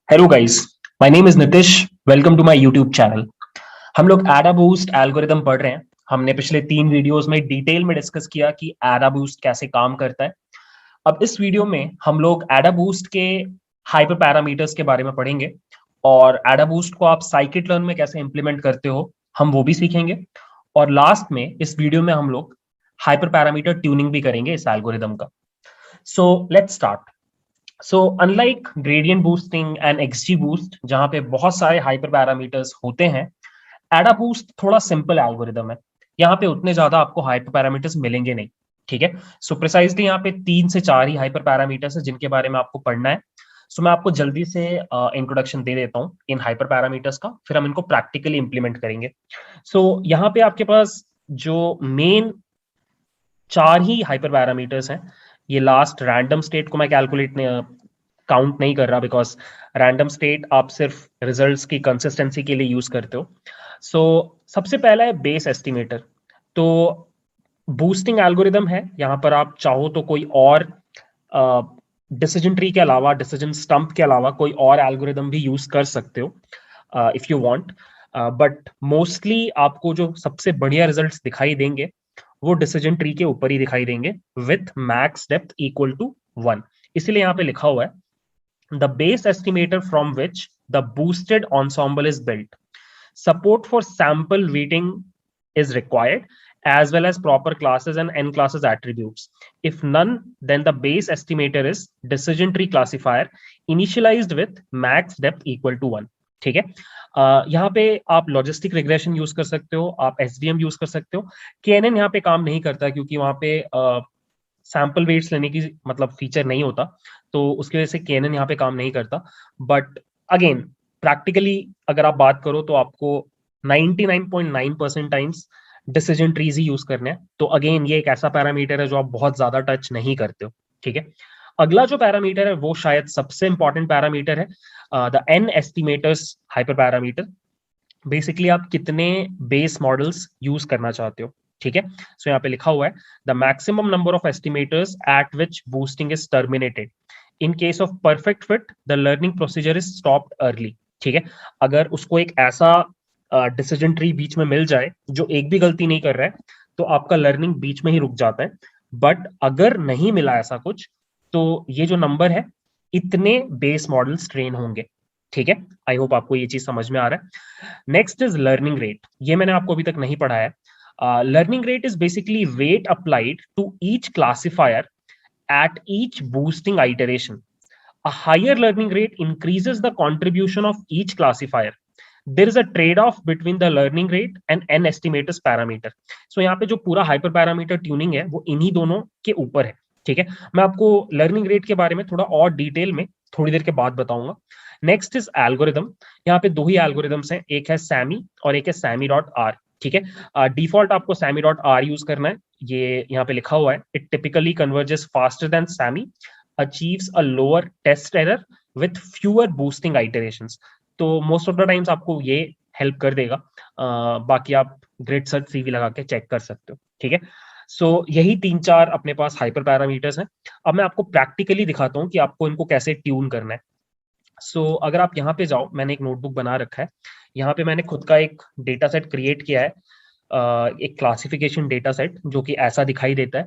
Hello guys, my name is Nitish. Welcome to my YouTube channel. हम लोग एडा boost algorithm पढ़ रहे हैं। हमने पिछले 3 वीडियोस में डिटेल में डिस्कस किया कि एडा बूस्ट कैसे काम करता है। अब इस वीडियो में हम लोग एडा बूस्ट के हाइपर पैरामीटर्स के बारे में पढ़ेंगे और एडा बूस्ट को आप साइकिट लर्न में कैसे इंप्लीमेंट करते हो हम वो भी सीखेंगे। और लास्ट में इस वीडियो में हम लोग हाइपर पैरामीटर ट्यूनिंग भी करेंगे इस एल्गोरिदम का। So let's start. So unlike gradient boosting and XD boost जहां पे बहुत सारे हाइपर पैरामीटर्स होते हैं, एडा बूस्ट थोड़ा सिंपल एल्गोरिदम है। यहाँ पे उतने ज्यादा आपको हाइपर पैरामीटर्स मिलेंगे नहीं। ठीक है। सो प्रिसाइजली यहाँ पे 3 से 4 ही हाइपर पैरामीटर्स है जिनके बारे में आपको पढ़ना है। सो मैं आपको जल्दी से इंट्रोडक्शन दे देता हूँ इन हाइपर पैरामीटर्स का, फिर हम इनको प्रैक्टिकली इंप्लीमेंट करेंगे। सो यहाँ पे आपके पास जो मेन 4 ही हाइपर पैरामीटर्स हैं, ये लास्ट रैंडम स्टेट को मैं कैलकुलेट काउंट नहीं कर रहा बिकॉज रैंडम स्टेट आप सिर्फ रिजल्ट्स की कंसिस्टेंसी के लिए यूज करते हो। सो सबसे पहला है बेस एस्टिमेटर। तो बूस्टिंग एल्गोरिदम है, यहाँ पर आप चाहो तो कोई और डिसीजन ट्री के अलावा, डिसीजन स्टंप के अलावा कोई और एल्गोरिदम भी यूज कर सकते हो if you want. But mostly आपको जो सबसे बढ़िया रिजल्ट्स दिखाई देंगे वो डिसीजन ट्री के ऊपर ही दिखाई देंगे with max depth equal to 1। इसीलिए यहाँ पे लिखा हुआ है the base estimator from which the boosted ensemble is built. Support for sample weighting is required as well as proper classes and n classes attributes. If none, then the base estimator is decision tree classifier initialized with max depth equal to 1। ठीक है। यहाँ पे आप logistic regression use कर सकते हो, आप SVM use कर सकते हो। केएनएन यहाँ पे काम नहीं करता क्योंकि वहां पे सैंपल वेट्स लेने की मतलब फीचर नहीं होता, तो उसकी वजह से केएनएन यहाँ पे काम नहीं करता। बट अगेन प्रैक्टिकली अगर आप बात करो तो आपको 99.9% टाइम्स डिसीजन ट्रीज ही यूज करने हैं। तो अगेन ये एक ऐसा पैरामीटर है जो आप बहुत ज्यादा टच नहीं करते हो। ठीक है। अगला जो पैरामीटर है वो शायद सबसे इंपॉर्टेंट पैरामीटर है, the n estimators hyperparameter. Basically आप कितने बेस मॉडल्स यूज करना चाहते हो। ठीक है। सो यहाँ पे लिखा हुआ है the maximum number of estimators eight which boosting is terminated. In case of perfect fit the learning procedure is stopped early. ठीक है। अगर उसको एक ऐसा डिसीजन ट्री बीच में मिल जाए जो एक भी गलती नहीं कर रहा है तो आपका लर्निंग बीच में ही रुक जाता है। बट अगर नहीं मिला ऐसा कुछ तो ये जो नंबर है, इतने बेस मॉडल्स ट्रेन होंगे। ठीक है। आई होप आपको ये चीज समझ में आ रहा है। Next is learning rate. ये मैंने आपको अभी तक नहीं पढ़ाया है। Learning rate is basically weight applied to each classifier at each boosting iteration. A higher learning rate increases the contribution of each classifier. There is a trade-off between the learning rate and n estimators parameter. So यहाँ पे जो पूरा hyper parameter tuning है वो इन्हीं दोनों के ऊपर है। ठीक है। मैं आपको लर्निंग रेट के बारे में थोड़ा और डिटेल में थोड़ी देर के बाद बताऊंगा। Next is algorithm. यहाँ पे 2 ही एल्गोरिदम्स हैं, एक है सैमी और एक है सैमी डॉट आर। ठीक है। डिफॉल्ट आपको सैमी डॉट आर यूज करना है, ये यहाँ पे लिखा हुआ है। It typically converges faster than SAMME, achieves a lower test error with fewer boosting iterations. तो मोस्ट ऑफ द टाइम्स आपको ये हेल्प कर देगा। बाकी आप ग्रिड सर्च सीवी लगा के चेक कर सकते हो। ठीक है। सो यही 3-4 अपने पास हाइपर पैरामीटर्स हैं। अब मैं आपको प्रैक्टिकली दिखाता हूँ कि आपको इनको कैसे ट्यून करना है। सो अगर आप यहाँ पे जाओ, मैंने एक नोटबुक बना रखा है, यहाँ पे मैंने खुद का एक डेटा सेट क्रिएट किया है, एक क्लासिफिकेशन डेटा सेट जो कि ऐसा दिखाई देता है।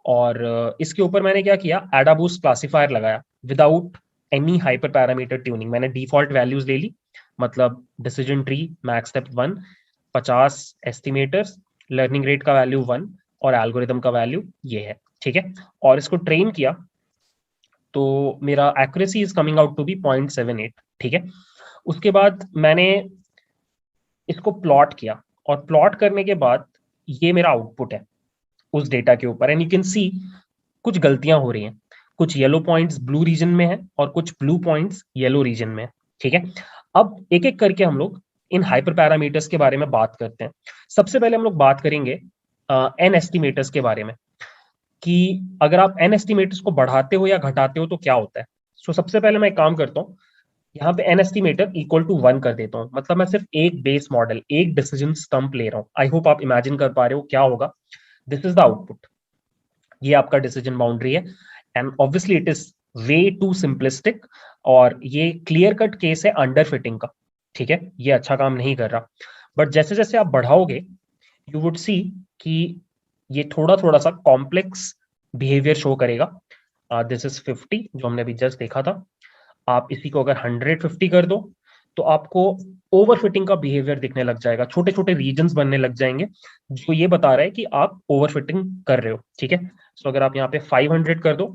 और इसके ऊपर मैंने क्या किया, एडाबूस्ट क्लासिफायर लगाया without any hyper parameter tuning. मैंने डिफॉल्ट वैल्यूज ले ली, मतलब decision tree max step 1, 50 estimators, learning rate का वैल्यू 1 और एल्गोरिदम का वैल्यू ये है। ठीक है। और इसको ट्रेन किया तो मेरा accuracy is coming out to be 0.78। ठीक है। उसके बाद मैंने इसको प्लॉट किया और प्लॉट करने के बाद ये मेरा आउटपुट है उस डेटा के ऊपर। एंड यू कैन सी कुछ गलतियां हो रही हैं, कुछ येलो पॉइंट्स ब्लू रीजन में है और कुछ ब्लू पॉइंट्स येलो रीजन में है। ठीक है। अब एक एक करके हम लोग इन हाइपर पैरामीटर्स के बारे में बात करते हैं। सबसे पहले हम लोग बात करेंगे एन एस्टिमेटर्स के बारे में कि अगर आप एन एस्टिमेटर्स को बढ़ाते हो या घटाते हो तो क्या होता है। सो सबसे पहले मैं एक काम करता हूँ, यहाँ पे एन एस्टिमेटर इक्वल टू 1 कर देता हूँ। मतलब मैं सिर्फ एक बेस मॉडल, एक डिसीजन स्टंप ले रहा हूँ। आई होप आप इमेजिन कर पा रहे हो क्या होगा। दिस इज द आउटपुट, ये आपका डिसीजन बाउंड्री है। And obviously it is way too simplistic. और ये क्लियर कट केस है अंडर फिटिंग का, ठीक है, ये अच्छा काम नहीं कर रहा। बट जैसे जैसे आप बढ़ाओगे यू वुड सी कि ये थोड़ा थोड़ा सा कॉम्प्लेक्स बिहेवियर शो करेगा। दिस इज 50 जो हमने अभी जस्ट देखा था। आप इसी को अगर 150 कर दो तो आपको ओवर फिटिंग का बिहेवियर दिखने लग जाएगा, छोटे छोटे रीजन्स बनने लग जाएंगे जो ये बता रहा है कि आप ओवर फिटिंग कर रहे हो, ठीक है। सो अगर आप यहाँ पे 500 कर दो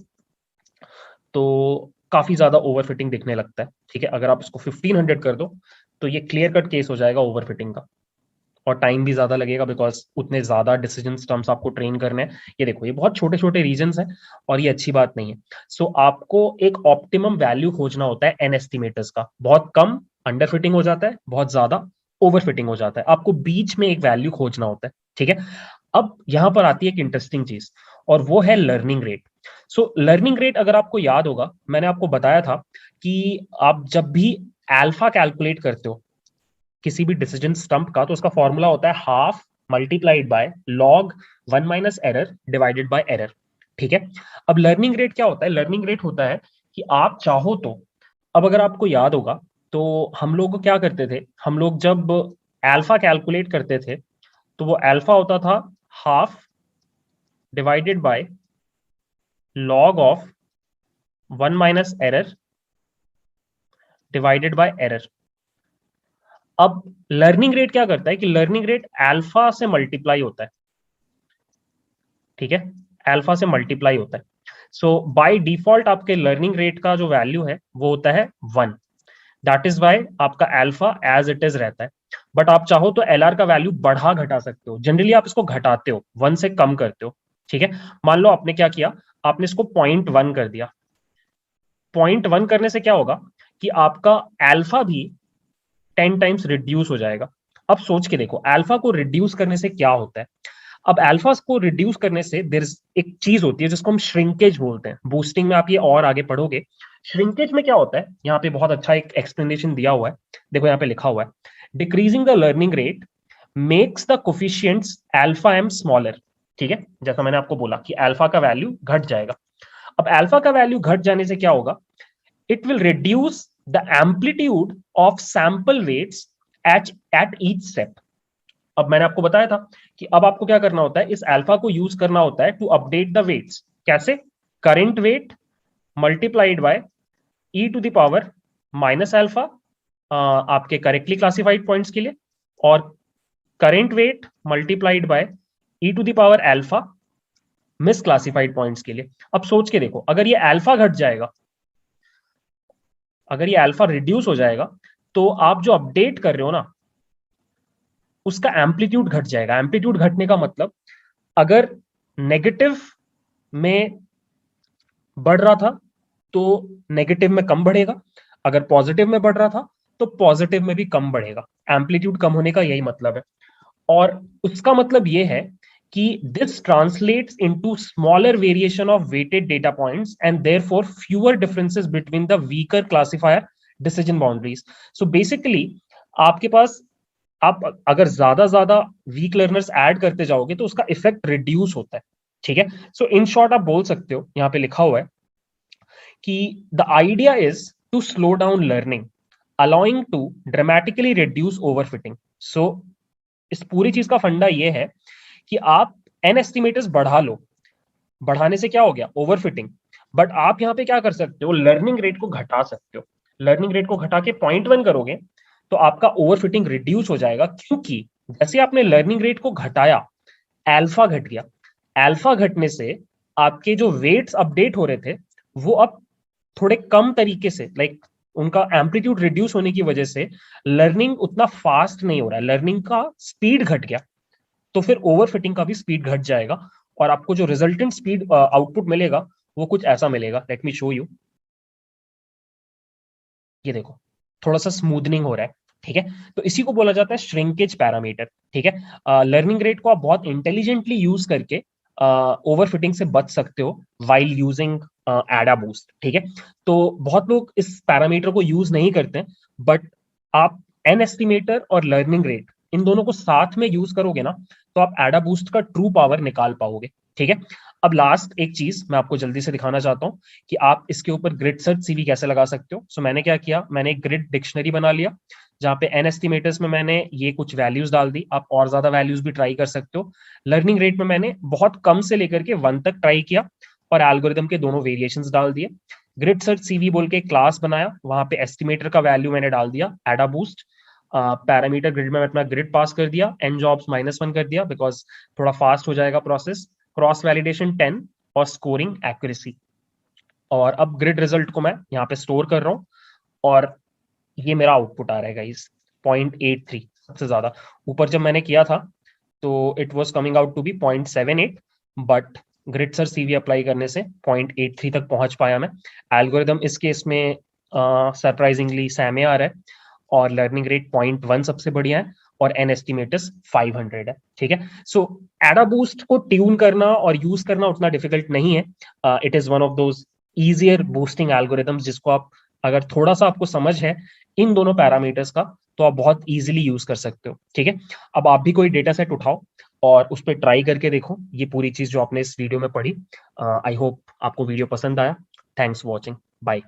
तो काफी ज्यादा ओवर फिटिंग दिखने लगता है, ठीक है। अगर आप इसको 1500 कर दो तो ये क्लियर कट केस हो जाएगा ओवर फिटिंग का, और टाइम भी ज्यादा लगेगा बिकॉज उतने ज्यादा डिसीजन टर्म्स आपको ट्रेन करने हैं। ये देखो ये बहुत छोटे छोटे रीजंस हैं और ये अच्छी बात नहीं है। सो आपको एक ऑप्टिमम वैल्यू खोजना होता है एन एस्टिमेटर्स का, बहुत कम अंडर फिटिंग हो जाता है, बहुत ज्यादा ओवर फिटिंग हो जाता है, आपको बीच में एक वैल्यू खोजना होता है, ठीक है। अब यहां पर आती है एक इंटरेस्टिंग चीज और वो है learning rate. So learning rate अगर आपको याद होगा मैंने आपको बताया था कि आप जब भी अल्फा कैलकुलेट करते हो किसी भी डिसीजन स्टंप का तो उसका फॉर्मूला होता है half multiplied by log 1 - error divided by error, ठीक है। अब लर्निंग रेट क्या होता है? लर्निंग रेट होता है कि आप चाहो तो, अब अगर आपको याद होगा तो हम लोग क्या करते थे, हम लोग जब अल्फा कैलकुलेट करते थे तो वो अल्फा होता था half divided by log of 1 - error divided by error. अब लर्निंग रेट क्या करता है कि लर्निंग रेट अल्फा से मल्टीप्लाई होता है, ठीक है, अल्फा से मल्टीप्लाई होता है। सो बाय डिफॉल्ट आपके लर्निंग रेट का जो वैल्यू है वो होता है 1, दैट इज वाई आपका अल्फा एज इट इज रहता है। बट आप चाहो तो एलआर का वैल्यू बढ़ा घटा सकते हो, जनरली आप इसको घटाते हो, 1 से कम करते हो, ठीक है। मान लो आपने क्या किया, आपने इसको 0.1 कर दिया। 0.1 करने से क्या होगा कि आपका अल्फा भी 10 टाइम्स रिड्यूस हो जाएगा। अब सोच के देखो अल्फा को रिड्यूस करने से क्या होता है। अब अल्फा को रिड्यूस करने से देयर एक चीज होती है जिसको हम श्रिंकेज बोलते हैं। बूस्टिंग में आप ये और आगे पढ़ोगे। श्रिंकेज में क्या होता है, यहाँ पे बहुत अच्छा एक एक्सप्लेनेशन दिया हुआ है, देखो यहाँ पे लिखा हुआ है decreasing the learning rate makes the coefficients alpha m smaller, ठीक है। जैसा मैंने आपको बोला कि अल्फा का वैल्यू घट जाएगा। अब अल्फा का वैल्यू घट जाने से क्या होगा, it will reduce the amplitude of sample weights at each step। अब मैंने आपको बताया था कि अब आपको क्या करना होता है, इस अल्फा को यूज करना होता है टू अपडेट द वेट्स। कैसे? Current weight multiplied by e to the power minus alpha आपके करेक्टली क्लासिफाइड पॉइंट्स के लिए, और current weight multiplied by e to the power alpha misclassified points के लिए। अब सोच के देखो अगर ये अल्फा घट जाएगा, अगर ये अल्फा रिड्यूस हो जाएगा तो आप जो अपडेट कर रहे हो ना उसका एम्पलीट्यूड घट जाएगा। एम्पलीट्यूड घटने का मतलब अगर नेगेटिव में बढ़ रहा था तो नेगेटिव में कम बढ़ेगा, अगर पॉजिटिव में बढ़ रहा था तो पॉजिटिव में भी कम बढ़ेगा। एम्पलीट्यूड कम होने का यही मतलब है। और उसका मतलब यह है कि this translates into smaller variation of weighted data points and therefore fewer differences between the weaker classifier decision boundaries. So basically आपके पास, आप अगर ज्यादा वीक लर्नर्स ऐड करते जाओगे तो उसका इफेक्ट रिड्यूस होता है, ठीक है। सो इन शॉर्ट आप बोल सकते हो, यहां पे लिखा हुआ है कि the idea is to slow down learning allowing to dramatically reduce overfitting. So इस पूरी चीज का फंडा ये है कि आप एन एस्टिमेटर्स बढ़ा लो, बढ़ाने से क्या हो गया, ओवरफिटिंग। बट आप यहां पे क्या कर सकते हो, लर्निंग रेट को घटा सकते हो। लर्निंग रेट को घटा के 0.1 करोगे तो आपका ओवरफिटिंग रिड्यूस हो जाएगा, क्योंकि जैसे आपने लर्निंग रेट को घटाया अल्फा घट गया। अल्फा घटने से आपके जो वेट्स अपडेट हो रहे थे वो अब थोड़े कम तरीके से, लाइक उनका एम्पलीट्यूड रिड्यूस होने की वजह से लर्निंग उतना फास्ट नहीं हो रहा है, लर्निंग का स्पीड घट गया। तो फिर ओवरफिटिंग का भी स्पीड घट जाएगा और आपको जो रिजल्टेंट स्पीड आउटपुट मिलेगा वो कुछ ऐसा मिलेगा। Let me show you. ये देखो थोड़ा सा स्मूथनिंग हो रहा है, ठीक है। तो इसी को बोला जाता है श्रिंकेज पैरामीटर, ठीक है। लर्निंग रेट को आप बहुत इंटेलिजेंटली यूज करके ओवरफिटिंग से बच सकते हो वाइल यूजिंग एडा बूस्ट, ठीक है। तो बहुत लोग इस पैरामीटर को यूज नहीं करते, बट आप एन एस्टिमेटर और लर्निंग रेट इन दोनों को साथ में यूज करोगे ना तो आप एडा बूस्ट का ट्रू पावर निकाल पाओगे, ठीक है। अब लास्ट एक चीज मैं आपको जल्दी से दिखाना चाहता हूँ कि आप इसके ऊपर ग्रिड सर्च सीवी कैसे लगा सकते हो। सो मैंने क्या किया, मैंने एक ग्रिड डिक्शनरी बना लिया जहाँ पे एन एस्टिमेटर्स में मैंने ये कुछ वैल्यूज डाल दी। आप और ज्यादा वैल्यूज भी ट्राई कर सकते हो। लर्निंग रेट में मैंने बहुत कम से लेकर के 1 तक ट्राई किया और एल्गोरिदम के दोनों वेरिएशंस डाल दिए। ग्रिड सर्च सीवी बोल के क्लास बनाया, वहां पे एस्टिमेटर का वैल्यू मैंने डाल दिया एडा बूस्ट। पैरामीटर ग्रिड में अपना ग्रिड पास कर दिया, एन जॉब्स -1 कर दिया बिकॉज थोड़ा फास्ट हो जाएगा प्रोसेस। क्रॉस वैलिडेशन 10 और स्कोरिंग एक्यूरेसी। और अब ग्रिड रिजल्ट को मैं यहाँ पे स्टोर कर रहा हूँ और ये मेरा आउटपुट आ रहा है गाइस 0.83, सबसे ज्यादा। ऊपर जब मैंने किया था तो it was coming out to be 0.78, but GridSearchCV apply करने से 0.83 तक पहुंच पाया मैं। एल्गोरिदम इस केस में सरप्राइजिंगली सैमे आ रहा है और लर्निंग रेट 0.1 सबसे बढ़िया है और एन एस्टिमेटस 500 है। ठीक है, सो एडा बूस्ट को ट्यून करना और यूज करना उतना डिफिकल्ट नहीं है। It is one of those easier boosting algorithms जिसको आप, अगर थोड़ा सा आपको समझ है इन दोनों पैरामीटर्स का, तो आप बहुत इजीली यूज कर सकते हो। ठीक है, अब आप भी कोई डेटा सेट उठाओ और उस पर ट्राई करके देखो ये पूरी चीज जो आपने इस वीडियो में पढ़ी। आई होप आपको वीडियो पसंद आया। Thanks for watching, bye.